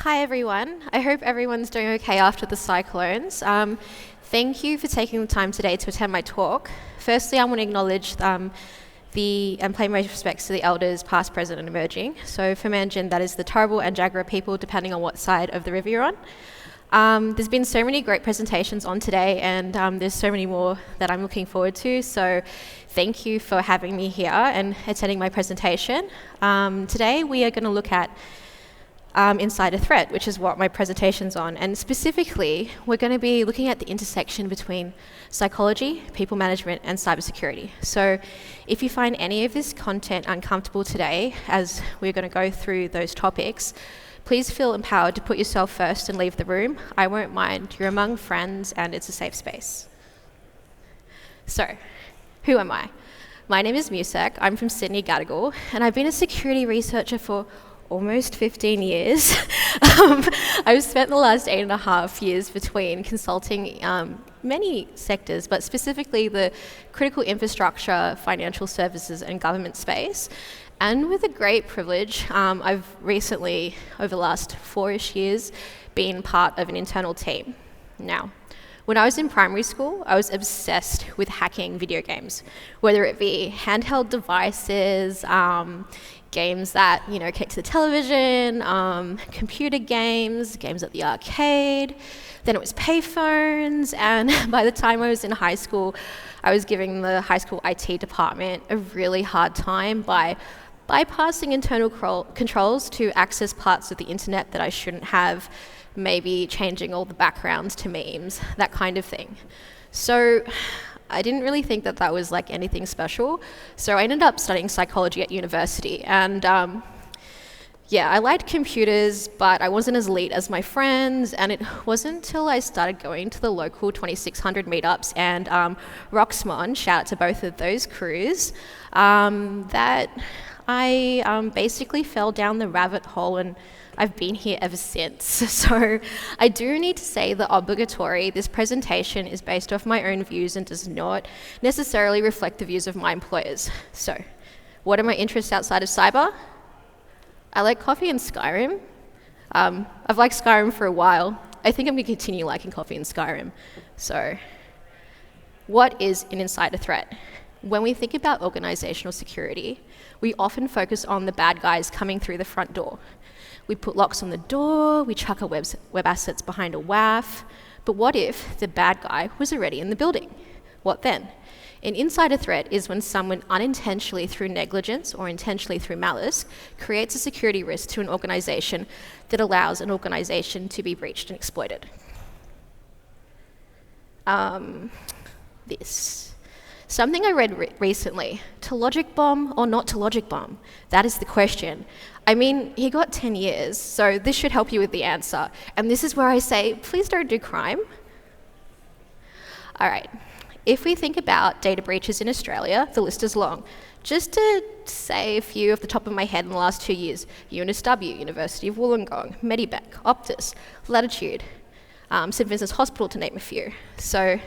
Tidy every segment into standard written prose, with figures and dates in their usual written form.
Hi everyone. I hope everyone's doing okay after the cyclones. Thank you for taking the time today to attend my talk. Firstly, I want to acknowledge and pay my respects to the elders past, present and emerging. So for Manjin, that is the Turrbal and Jagera people, depending on what side of the river you're on. There's been so many great presentations on today, and there's so many more that I'm looking forward to. So thank you for having me here and attending my presentation. Today we are going to look at inside a threat, which is what my presentation's on. And specifically, we're going to be looking at the intersection between psychology, people management, and cybersecurity. So if you find any of this content uncomfortable today, as we're going to go through those topics, please feel empowered to put yourself first and leave the room. I won't mind. You're among friends, and it's a safe space. So, who am I? My name is Musek. I'm from Sydney, Gadigal, and I've been a security researcher for almost 15 years. I've spent the last 8.5 years between consulting many sectors, but specifically the critical infrastructure, financial services and government space. And with a great privilege, I've recently, over the last 4-ish years, been part of an internal team. Now, when I was in primary school, I was obsessed with hacking video games, whether it be handheld devices, games that, connect to the television, computer games, games at the arcade. Then it was payphones, and by the time I was in high school, I was giving the high school IT department a really hard time by bypassing internal controls to access parts of the internet that I shouldn't have, maybe changing all the backgrounds to memes, that kind of thing. So I didn't really think that that was like anything special. So I ended up studying psychology at university. And I liked computers, but I wasn't as elite as my friends. And it wasn't until I started going to the local 2600 meetups and Roxmon, shout out to both of those crews, that I basically fell down the rabbit hole, and I've been here ever since. So I do need to say the obligatory, this presentation is based off my own views and does not necessarily reflect the views of my employers. So what are my interests outside of cyber? I like coffee and Skyrim. I've liked Skyrim for a while. I think I'm going to continue liking coffee and Skyrim. So what is an insider threat? When we think about organizational security, we often focus on the bad guys coming through the front door. We put locks on the door, we chuck our web assets behind a WAF, but what if the bad guy was already in the building? What then? An insider threat is when someone unintentionally through negligence or intentionally through malice creates a security risk to an organization that allows an organization to be breached and exploited. Something I read recently, to logic bomb or not to logic bomb? That is the question. I mean, he got 10 years, so this should help you with the answer. And this is where I say, please don't do crime. All right, if we think about data breaches in Australia, the list is long. Just to say a few off the top of my head in the last 2 years, UNSW, University of Wollongong, Medibank, Optus, Latitude, St Vincent's Hospital, to name a few. So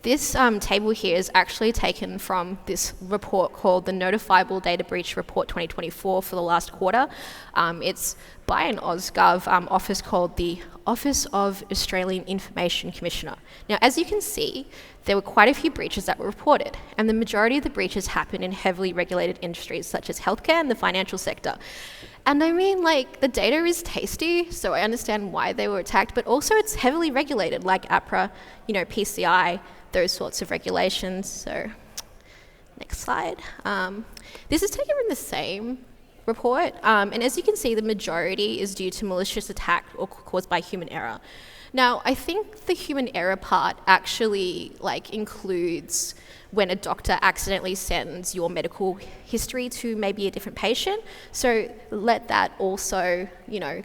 this table here is actually taken from this report called the Notifiable Data Breach Report 2024 for the last quarter. It's by an Ausgov office called the Office of Australian Information Commissioner. Now, as you can see, there were quite a few breaches that were reported, and the majority of the breaches happened in heavily regulated industries such as healthcare and the financial sector. And I mean, the data is tasty, so I understand why they were attacked, but also it's heavily regulated, like APRA, PCI, those sorts of regulations. So next slide. This is taken from the same report, and as you can see, the majority is due to malicious attack or caused by human error. Now, I think the human error part actually includes when a doctor accidentally sends your medical history to maybe a different patient. So let that also,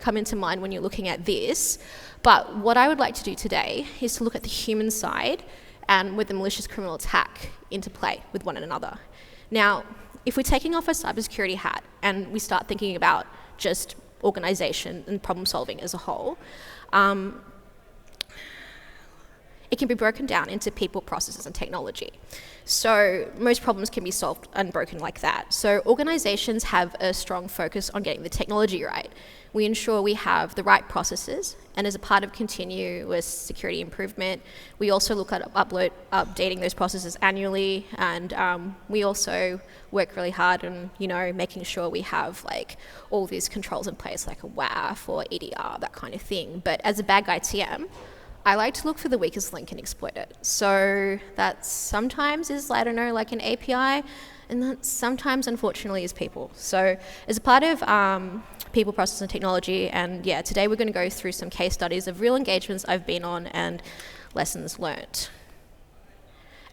come into mind when you're looking at this. But what I would like to do today is to look at the human side and with the malicious criminal attack into play with one another. Now, if we're taking off our cybersecurity hat and we start thinking about just organization and problem solving as a whole, it can be broken down into people, processes, and technology. So most problems can be solved and broken like that. So organizations have a strong focus on getting the technology right. We ensure we have the right processes, and as a part of continuous security improvement, we also look at updating those processes annually, and we also work really hard on, making sure we have like all these controls in place, like a WAF or EDR, that kind of thing. But as a bad guy TM, I like to look for the weakest link and exploit it. So that sometimes is, like an API, and that sometimes, unfortunately, is people. So as a part of people, process, and technology, and today we're going to go through some case studies of real engagements I've been on and lessons learnt.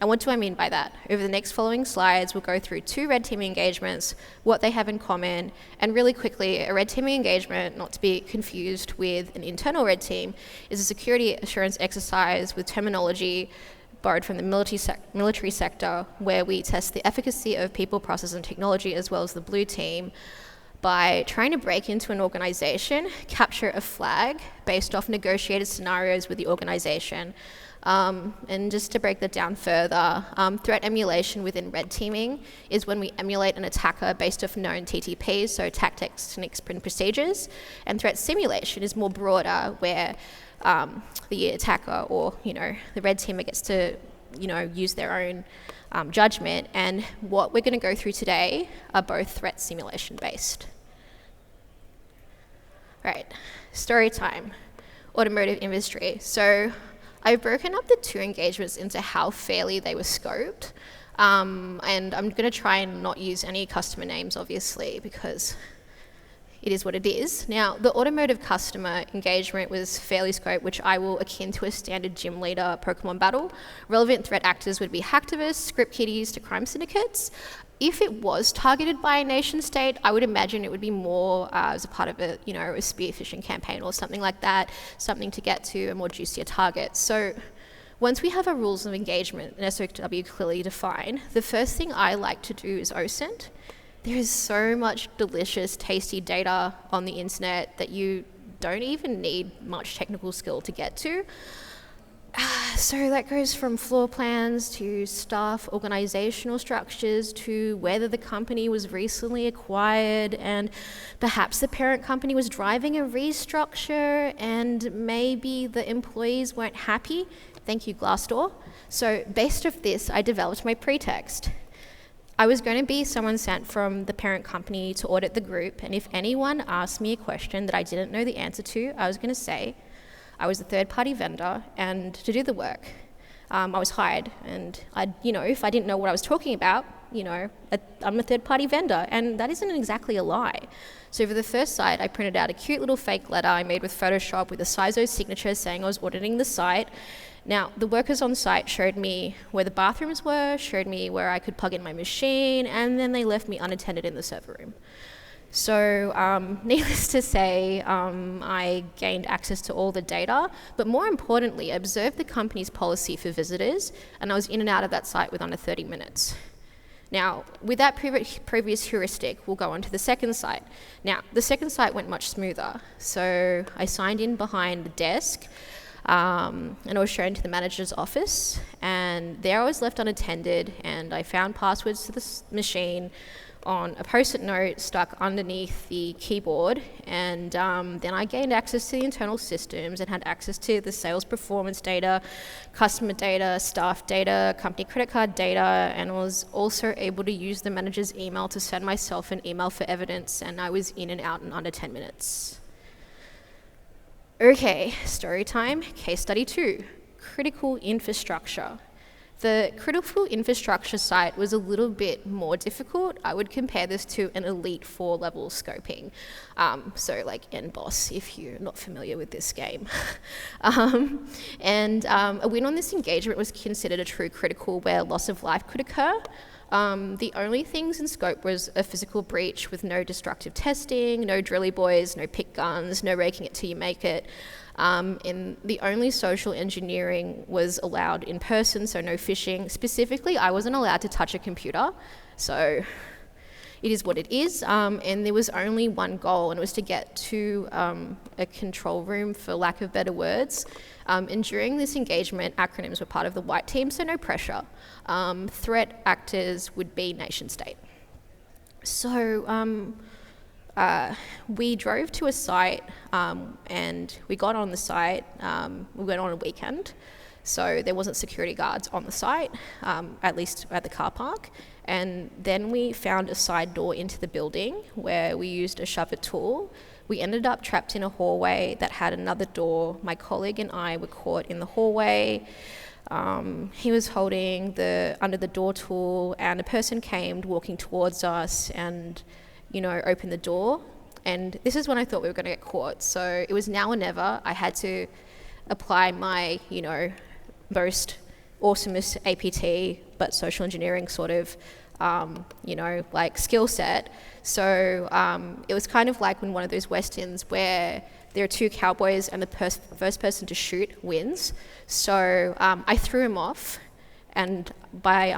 And what do I mean by that? Over the next following slides, we'll go through 2 red teaming engagements, what they have in common, and really quickly, a red teaming engagement, not to be confused with an internal red team, is a security assurance exercise with terminology borrowed from the military sector, where we test the efficacy of people, process, and technology, as well as the blue team, by trying to break into an organization, capture a flag based off negotiated scenarios with the organization. And just to break that down further, threat emulation within red teaming is when we emulate an attacker based off known TTPs, so tactics, techniques, and procedures. And threat simulation is more broader, where the attacker or the red teamer gets to use their own judgment. And what we're going to go through today are both threat simulation based. Right, story time. Automotive industry. So I've broken up the 2 engagements into how fairly they were scoped. And I'm going to try and not use any customer names, obviously, because it is what it is. Now, the automotive customer engagement was fairly scoped, which I will akin to a standard gym leader Pokemon battle. Relevant threat actors would be hacktivists, script kiddies to crime syndicates. If it was targeted by a nation state, I would imagine it would be more as a part of a spear phishing campaign or something like that, something to get to a more juicier target. So once we have our rules of engagement and SOW clearly defined, the first thing I like to do is OSINT. There is so much delicious, tasty data on the internet that you don't even need much technical skill to get to. So that goes from floor plans to staff organizational structures to whether the company was recently acquired and perhaps the parent company was driving a restructure and maybe the employees weren't happy. Thank you, Glassdoor. So based off this, I developed my pretext. I was going to be someone sent from the parent company to audit the group, and if anyone asked me a question that I didn't know the answer to, I was going to say I was a third-party vendor, and to do the work, I was hired, and if I didn't know what I was talking about, I'm a third-party vendor, and that isn't exactly a lie. So for the first site, I printed out a cute little fake letter I made with Photoshop with a CISO signature saying I was auditing the site. Now, the workers on site showed me where the bathrooms were, showed me where I could plug in my machine, and then they left me unattended in the server room. So needless to say, I gained access to all the data, but more importantly, I observed the company's policy for visitors, and I was in and out of that site within under 30 minutes. Now, with that previous heuristic, we'll go on to the second site. Now, the second site went much smoother. So I signed in behind the desk, and I was shown to the manager's office, and there I was left unattended, and I found passwords to the machine on a post-it note stuck underneath the keyboard, and then I gained access to the internal systems and had access to the sales performance data, customer data, staff data, company credit card data, and was also able to use the manager's email to send myself an email for evidence, and I was in and out in under 10 minutes. Okay, story time, case study 2, critical infrastructure. The critical infrastructure site was a little bit more difficult. I would compare this to an Elite 4 level scoping. So like NBOSS, if you're not familiar with this game. And a win on this engagement was considered a true critical where loss of life could occur. The only things in scope was a physical breach with no destructive testing, no drilly boys, no pick guns, no raking it till you make it. And the only social engineering was allowed in person, so no phishing. Specifically, I wasn't allowed to touch a computer. So, it is what it is, and there was only one goal, and it was to get to a control room, for lack of better words. And during this engagement, acronyms were part of the white team, so no pressure. Threat actors would be nation state. So we drove to a site, and we got on the site. We went on a weekend, so there wasn't security guards on the site, at least at the car park. And then we found a side door into the building where we used a shove it tool. We ended up trapped in a hallway that had another door. My colleague and I were caught in the hallway. He was holding the under the door tool, and a person came walking towards us and, opened the door. And this is when I thought we were going to get caught. So it was now or never. I had to apply my, most awesomest APT, but social engineering sort of, skill set. So it was kind of like in one of those westerns where there are two cowboys and the first person to shoot wins. So I threw him off, and by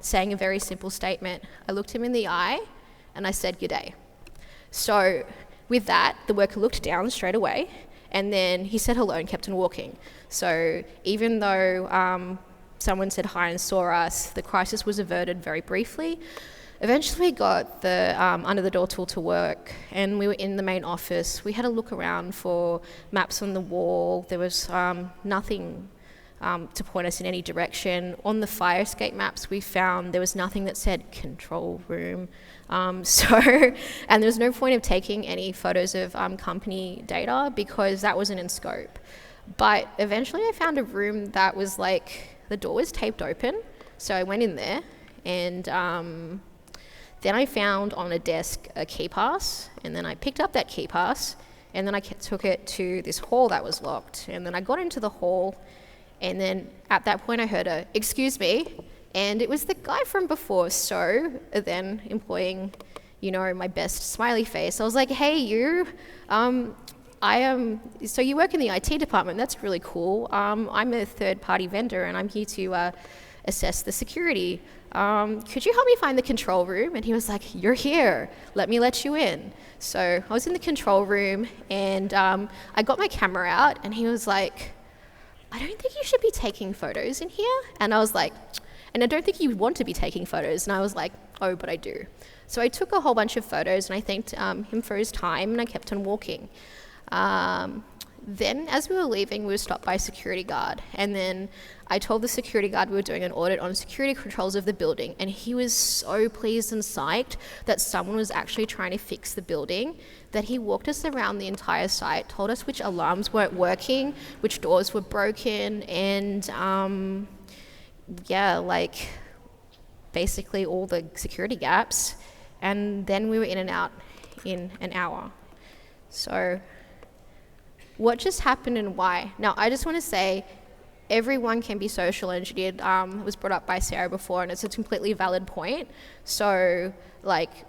saying a very simple statement, I looked him in the eye and I said, "G'day." So with that, the worker looked down straight away, and then he said hello and kept on walking. So even though someone said hi and saw us, the crisis was averted very briefly. Eventually we got the under the door tool to work, and we were in the main office. We had a look around for maps on the wall. There was nothing to point us in any direction. On the fire escape maps we found there was nothing that said control room. And there was no point of taking any photos of company data because that wasn't in scope. But eventually I found a room that was the door was taped open. So I went in there, and then I found on a desk a key pass, and then I picked up that key pass, and then I took it to this hall that was locked. And then I got into the hall, and then at that point I heard a "excuse me," and it was the guy from before. So then employing, my best smiley face, I was like, "Hey, you, so you work in the IT department, that's really cool. I'm a third-party vendor, and I'm here to assess the security. Could you help me find the control room?" And he was like, "You're here, let me let you in." So I was in the control room, and I got my camera out, and he was like, "I don't think you should be taking photos in here." And I was like, "And I don't think you want to be taking photos." And I was like, "Oh, but I do." So I took a whole bunch of photos, and I thanked him for his time, and I kept on walking. Then as we were leaving, we were stopped by a security guard, and then I told the security guard we were doing an audit on security controls of the building, and he was so pleased and psyched that someone was actually trying to fix the building that he walked us around the entire site, told us which alarms weren't working, which doors were broken, and basically all the security gaps. And then we were in and out in an hour. So what just happened and why? Now, I just want to say everyone can be social engineered. It was brought up by Sara before, and it's a completely valid point. So,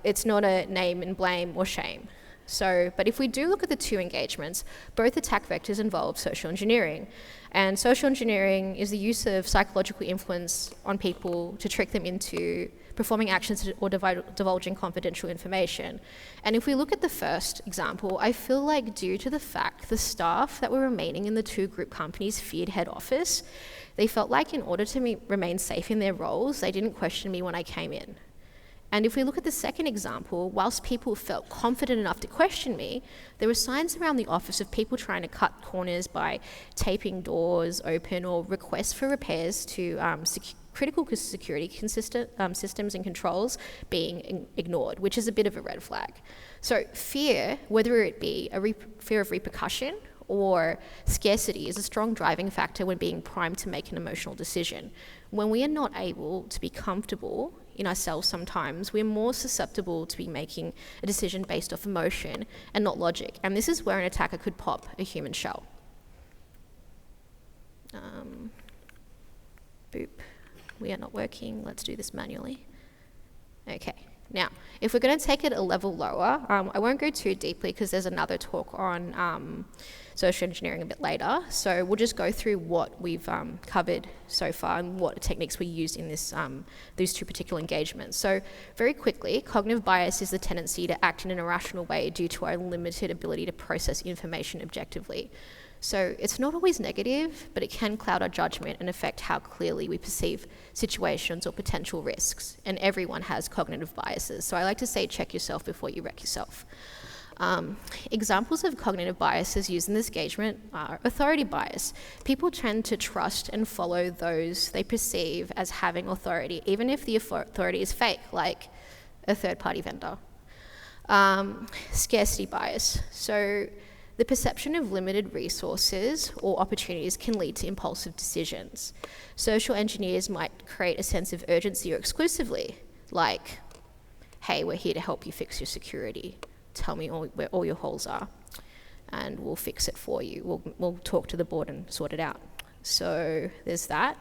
it's not a name and blame or shame. So, but if we do look at the two engagements, both attack vectors involve social engineering. And social engineering is the use of psychological influence on people to trick them into performing actions or divulging confidential information. And if we look at the first example, I feel like due to the fact the staff that were remaining in the two group companies feared head office, they felt like in order to remain safe in their roles, they didn't question me when I came in. And if we look at the second example, whilst people felt confident enough to question me, there were signs around the office of people trying to cut corners by taping doors open or requests for repairs to critical security systems and controls being ignored, which is a bit of a red flag. So fear, whether it be fear of repercussion or scarcity, is a strong driving factor when being primed to make an emotional decision. When we are not able to be comfortable in ourselves sometimes, we're more susceptible to be making a decision based off emotion and not logic. And this is where an attacker could pop a human shell. Boop. We are not working. Let's do this manually. Okay. Now, if we're going to take it a level lower, I won't go too deeply because there's another talk on social engineering a bit later. So we'll just go through what we've covered so far and what techniques we used in these two particular engagements. So very quickly, cognitive bias is the tendency to act in an irrational way due to our limited ability to process information objectively. So it's not always negative, but it can cloud our judgment and affect how clearly we perceive situations or potential risks. And everyone has cognitive biases. So I like to say, check yourself before you wreck yourself. Examples of cognitive biases used in this engagement are authority bias. People tend to trust and follow those they perceive as having authority, even if the authority is fake, like a third-party vendor. Scarcity bias. So the perception of limited resources or opportunities can lead to impulsive decisions. Social engineers might create a sense of urgency or exclusively, like, hey, we're here to help you fix your security. Tell me where all your holes are, and we'll fix it for you. We'll talk to the board and sort it out. So there's that.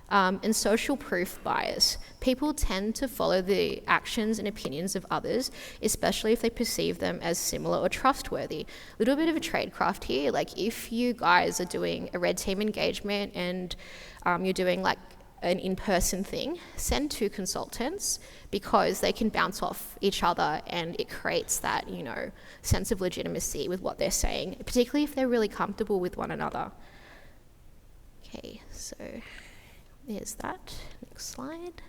And social proof bias. People tend to follow the actions and opinions of others, especially if they perceive them as similar or trustworthy. A little bit of a tradecraft here, like if you guys are doing a red team engagement and you're doing like an in-person thing, send 2 consultants because they can bounce off each other and it creates that, sense of legitimacy with what they're saying, particularly if they're really comfortable with one another. Okay, so there's that. Next slide.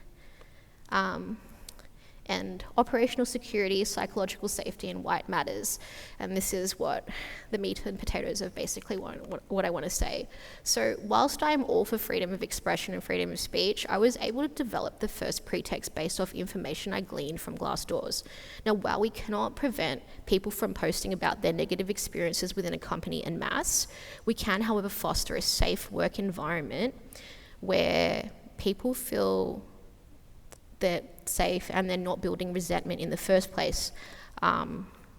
And operational security, psychological safety, and why it matters. And this is what the meat and potatoes of basically what I want to say. So whilst I'm all for freedom of expression and freedom of speech, I was able to develop the first pretext based off information I gleaned from Glassdoors. Now, while we cannot prevent people from posting about their negative experiences within a company en masse, we can, however, foster a safe work environment where people feel they're safe and they're not building resentment in the first place.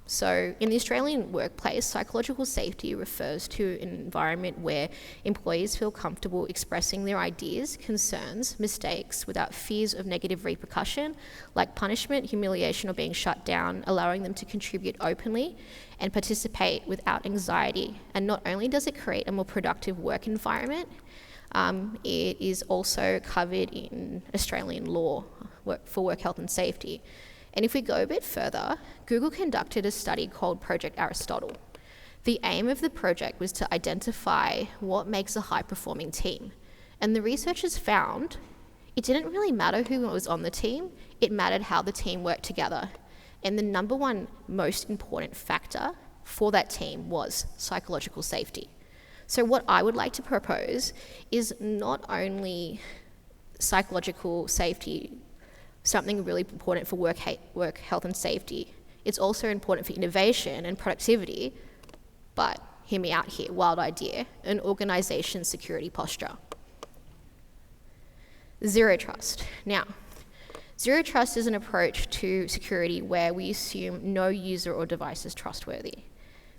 So in the Australian workplace, psychological safety refers to an environment where employees feel comfortable expressing their ideas, concerns, mistakes without fears of negative repercussion, like punishment, humiliation, or being shut down, allowing them to contribute openly and participate without anxiety. And not only does it create a more productive work environment, it is also covered in Australian law for work health and safety. And if we go a bit further, Google conducted a study called Project Aristotle. The aim of the project was to identify what makes a high-performing team. And the researchers found it didn't really matter who was on the team, it mattered how the team worked together. And the number one most important factor for that team was psychological safety. So what I would like to propose is not only psychological safety, something really important for work health and safety, it's also important for innovation and productivity, but hear me out here, wild idea, an organisation security posture. Zero trust. Now, zero trust is an approach to security where we assume no user or device is trustworthy.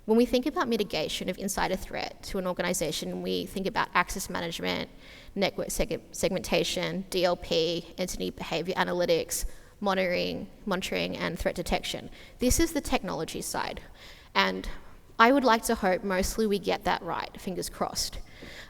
When we think about mitigation of insider threat to an organisation, we think about access management, network segmentation, DLP, entity behaviour analytics, monitoring, and threat detection. This is the technology side. And I would like to hope mostly we get that right, fingers crossed.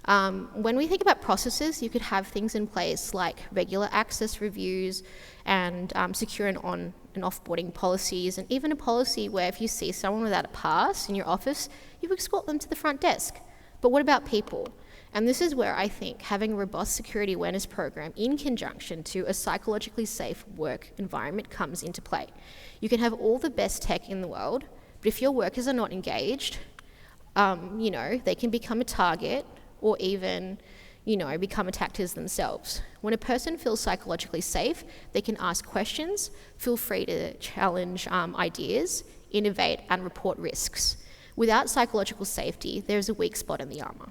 When we think about processes, you could have things in place like regular access reviews and secure and on and offboarding policies, and even a policy where if you see someone without a pass in your office, you escort them to the front desk. But what about people? And this is where I think having a robust security awareness program in conjunction to a psychologically safe work environment comes into play. You can have all the best tech in the world, but if your workers are not engaged, they can become a target or even, become attackers themselves. When a person feels psychologically safe, they can ask questions, feel free to challenge ideas, innovate, and report risks. Without psychological safety, there's a weak spot in the armour.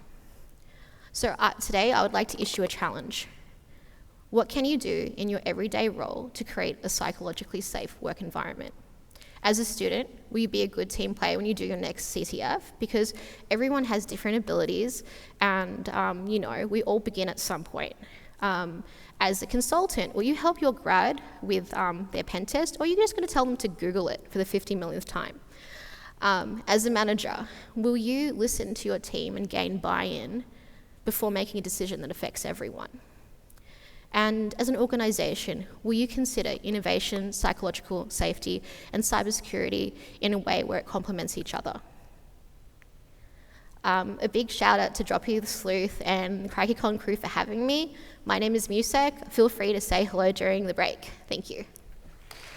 So today, I would like to issue a challenge. What can you do in your everyday role to create a psychologically safe work environment? As a student, will you be a good team player when you do your next CTF? Because everyone has different abilities and, we all begin at some point. As a consultant, will you help your grad with their pen test, or are you just going to tell them to Google it for the 50 millionth time? As a manager, will you listen to your team and gain buy-in before making a decision that affects everyone? And as an organisation, will you consider innovation, psychological safety, and cybersecurity in a way where it complements each other? A big shout out to Droppy the Sleuth and the CrikeyCon crew for having me. My name is Musek. Feel free to say hello during the break. Thank you.